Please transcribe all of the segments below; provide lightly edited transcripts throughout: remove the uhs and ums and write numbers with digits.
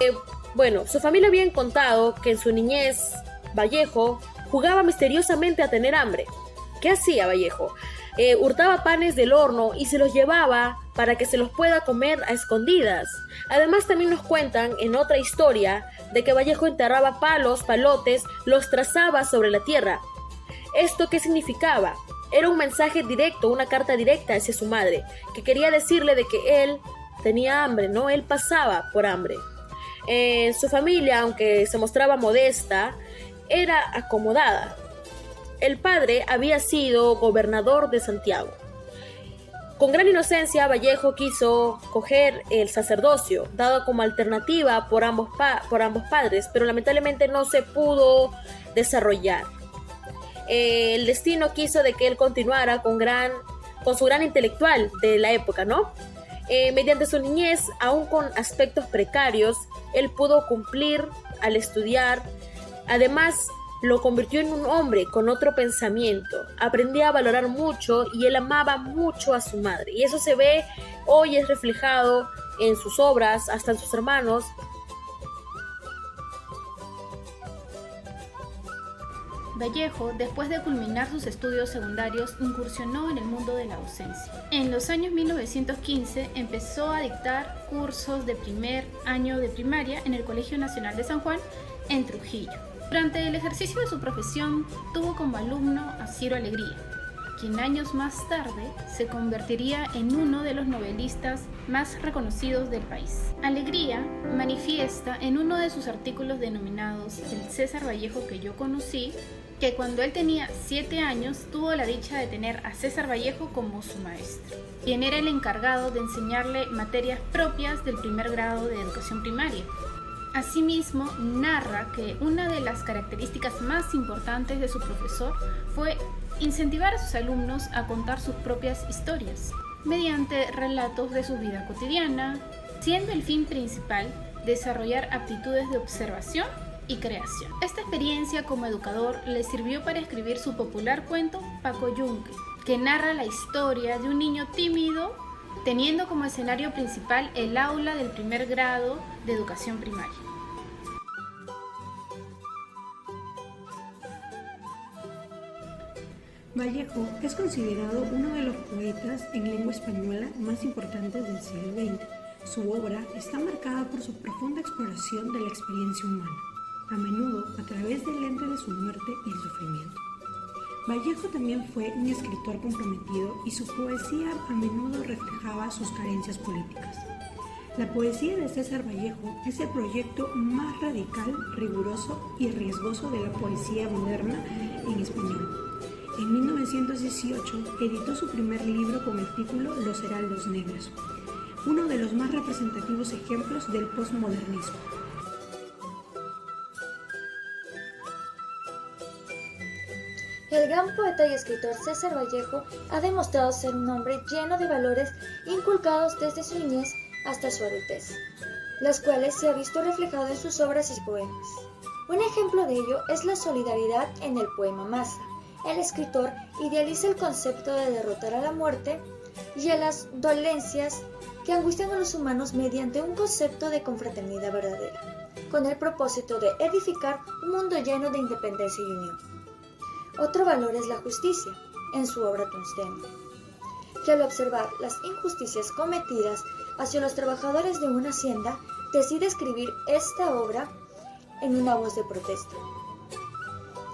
Eh, bueno, su familia habían contado que en su niñez Vallejo jugaba misteriosamente a tener hambre. ¿Qué hacía Vallejo? Hurtaba panes del horno y se los llevaba para que se los pueda comer a escondidas. Además también nos cuentan en otra historia de que Vallejo enterraba palos, palotes, los trazaba sobre la tierra. ¿Esto qué significaba? Era un mensaje directo, una carta directa hacia su madre, que quería decirle de que él tenía hambre, ¿no? Él pasaba por hambre. Su familia, aunque se mostraba modesta, era acomodada. El padre había sido gobernador de Santiago. Con gran inocencia, Vallejo quiso coger el sacerdocio, dado como alternativa por ambos padres, pero lamentablemente no se pudo desarrollar. El destino quiso de que él continuara con su gran intelectual de la época, ¿no? Mediante su niñez, aún con aspectos precarios, él pudo cumplir al estudiar. Además, lo convirtió en un hombre con otro pensamiento. Aprendía a valorar mucho y él amaba mucho a su madre. Y eso se ve hoy, es reflejado en sus obras, hasta en sus hermanos. Vallejo, después de culminar sus estudios secundarios, incursionó en el mundo de la docencia. En los años 1915 empezó a dictar cursos de primer año de primaria en el Colegio Nacional de San Juan, en Trujillo. Durante el ejercicio de su profesión, tuvo como alumno a Ciro Alegría, quien años más tarde se convertiría en uno de los novelistas más reconocidos del país. Alegría manifiesta en uno de sus artículos denominados El César Vallejo que yo conocí, que cuando él tenía 7 años tuvo la dicha de tener a César Vallejo como su maestro, quien era el encargado de enseñarle materias propias del primer grado de educación primaria. Asimismo, narra que una de las características más importantes de su profesor fue incentivar a sus alumnos a contar sus propias historias, mediante relatos de su vida cotidiana, siendo el fin principal desarrollar aptitudes de observación y creación. Esta experiencia como educador le sirvió para escribir su popular cuento Paco Yunque, que narra la historia de un niño tímido teniendo como escenario principal el aula del primer grado de educación primaria. Vallejo es considerado uno de los poetas en lengua española más importantes del siglo XX. Su obra está marcada por su profunda exploración de la experiencia humana, a menudo a través del lente de su muerte y el sufrimiento. Vallejo también fue un escritor comprometido y su poesía a menudo reflejaba sus carencias políticas. La poesía de César Vallejo es el proyecto más radical, riguroso y riesgoso de la poesía moderna en español. En 1918 editó su primer libro con el título Los Heraldos Negros, uno de los más representativos ejemplos del posmodernismo. El gran poeta y escritor César Vallejo ha demostrado ser un hombre lleno de valores inculcados desde su niñez hasta su adultez, las cuales se ha visto reflejado en sus obras y poemas. Un ejemplo de ello es la solidaridad en el poema Masa. El escritor idealiza el concepto de derrotar a la muerte y a las dolencias que angustian a los humanos mediante un concepto de confraternidad verdadera, con el propósito de edificar un mundo lleno de independencia y unión. Otro valor es la justicia, en su obra Tungsteno, que al observar las injusticias cometidas hacia los trabajadores de una hacienda, decide escribir esta obra en una voz de protesta.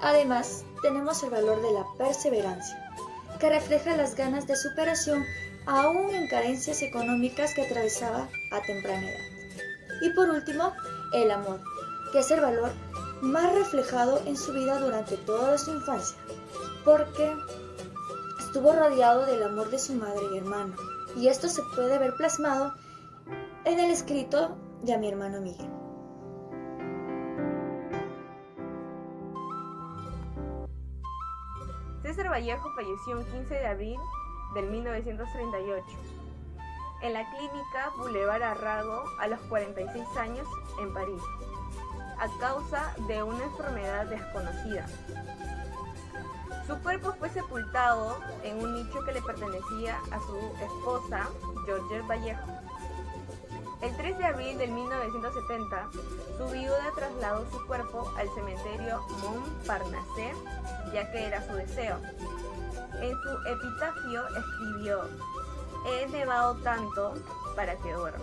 Además, tenemos el valor de la perseverancia, que refleja las ganas de superación aún en carencias económicas que atravesaba a temprana edad. Y por último, el amor, que es el valor más reflejado en su vida durante toda su infancia, porque estuvo rodeado del amor de su madre y hermano, y esto se puede ver plasmado en el escrito de A mi hermano Miguel. César Vallejo falleció el 15 de abril del 1938 en la clínica Boulevard Arago a los 46 años en París, a causa de una enfermedad desconocida. Su cuerpo fue sepultado en un nicho que le pertenecía a su esposa, Georgette Vallejo. El 3 de abril de 1970, su viuda trasladó su cuerpo al cementerio Montparnasse, ya que era su deseo. En su epitafio escribió: "He nevado tanto para que duermas".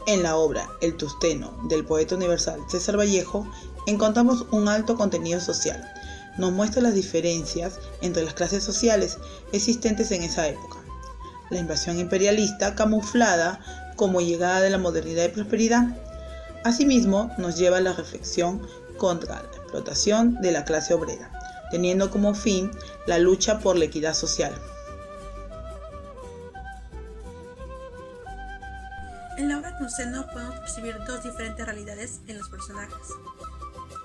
En la obra El Tusteno del poeta universal César Vallejo encontramos un alto contenido social. Nos muestra las diferencias entre las clases sociales existentes en esa época. La invasión imperialista camuflada como llegada de la modernidad y prosperidad. Asimismo, nos lleva a la reflexión contra la explotación de la clase obrera, teniendo como fin la lucha por la equidad social. En la obra Tusteno podemos percibir dos diferentes realidades en los personajes.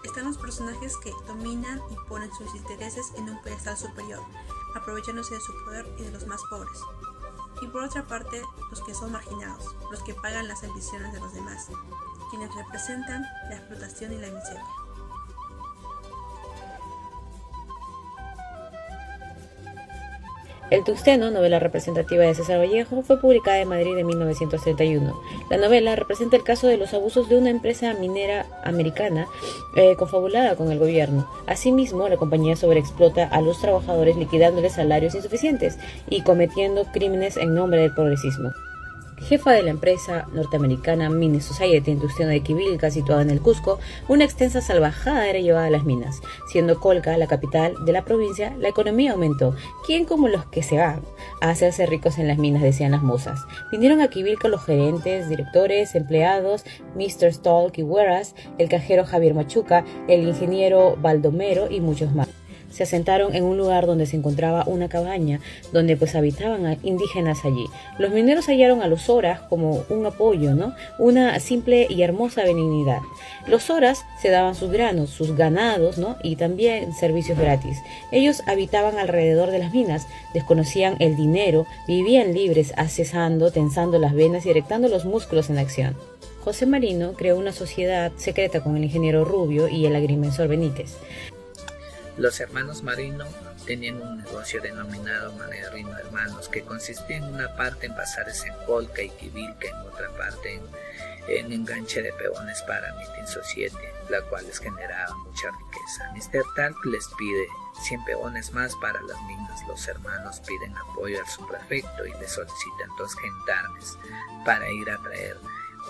Están los personajes que dominan y ponen sus intereses en un pedestal superior, aprovechándose de su poder y de los más pobres. Y por otra parte, los que son marginados, los que pagan las ambiciones de los demás, quienes representan la explotación y la miseria. El Tusteno, novela representativa de César Vallejo, fue publicada en Madrid en 1931. La novela representa el caso de los abusos de una empresa minera americana confabulada con el gobierno. Asimismo, la compañía sobreexplota a los trabajadores liquidándoles salarios insuficientes y cometiendo crímenes en nombre del progresismo. Jefa de la empresa norteamericana Mine Society Industrial de Quivilca, situada en el Cusco, una extensa salvajada era llevada a las minas. Siendo Colca la capital de la provincia, la economía aumentó. ¿Quién como los que se van a hacerse ricos en las minas?, decían las musas. Vinieron a Quivilca los gerentes, directores, empleados, Mr. Stalk y Hueras, el cajero Javier Machuca, el ingeniero Baldomero y muchos más. Se asentaron en un lugar donde se encontraba una cabaña, donde pues habitaban indígenas allí. Los mineros hallaron a los Soras como un apoyo, una simple y hermosa benignidad. Los Soras se daban sus granos, sus ganados, y también servicios gratis. Ellos habitaban alrededor de las minas, desconocían el dinero, vivían libres, accesando, tensando las venas y erectando los músculos en acción. José Marino creó una sociedad secreta con el ingeniero Rubio y el agrimensor Benítez. Los hermanos Marino tenían un negocio denominado Marino Hermanos, que consistía en una parte en bazares en Colca y Quivilca, en otra parte en enganche de peones para Meeting Society, la cual les generaba mucha riqueza. Mr. Talk les pide 100 peones más para las minas. Los hermanos piden apoyo al subprefecto y le solicitan 2 gendarmes para ir a traer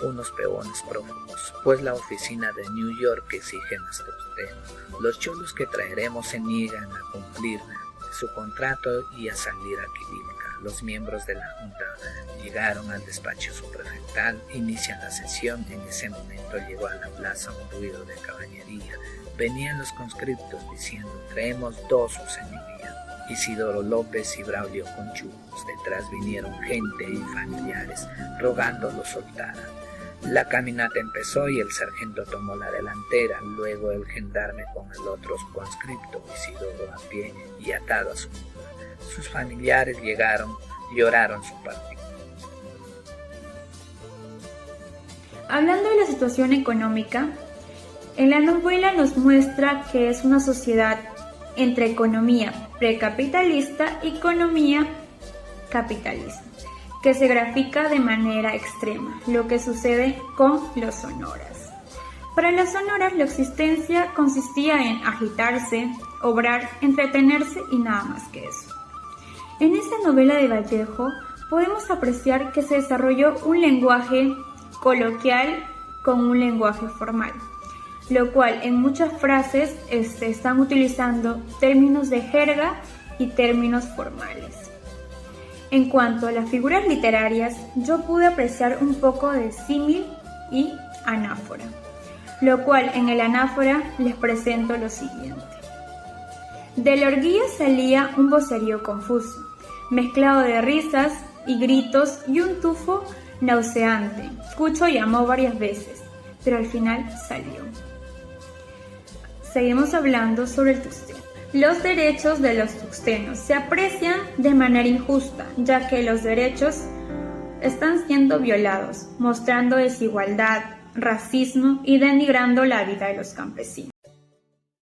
unos peones prófugos, pues la oficina de New York exige nuestro Tusteno. Los cholos que traeremos se niegan a cumplir su contrato y a salir a Quivilca. Los miembros de la junta llegaron al despacho subprefectal, inician la sesión. En ese momento llegó a la plaza un ruido de caballería. Venían los conscriptos diciendo: traemos 2, su señoría. Isidoro López y Braulio Conchujos. Detrás vinieron gente y familiares rogando lo soltaran. La caminata empezó y el sargento tomó la delantera, luego el gendarme con el otro conscripto, Isidoro a pie y atado a su mula. Sus familiares llegaron, lloraron su partida. Hablando de la situación económica, en la novela nos muestra que es una sociedad entre economía precapitalista y economía capitalista, que se grafica de manera extrema, lo que sucede con los sonoras. Para los sonoras, la existencia consistía en agitarse, obrar, entretenerse y nada más que eso. En esta novela de Vallejo podemos apreciar que se desarrolló un lenguaje coloquial con un lenguaje formal, lo cual en muchas frases están utilizando términos de jerga y términos formales. En cuanto a las figuras literarias, yo pude apreciar un poco de símil y anáfora, lo cual en el anáfora les presento lo siguiente. De la orguilla salía un vocerío confuso, mezclado de risas y gritos y un tufo nauseante. Cucho llamó varias veces, pero al final salió. Seguimos hablando sobre el tusteno. Los derechos de los tuxtenos se aprecian de manera injusta, ya que los derechos están siendo violados, mostrando desigualdad, racismo y denigrando la vida de los campesinos.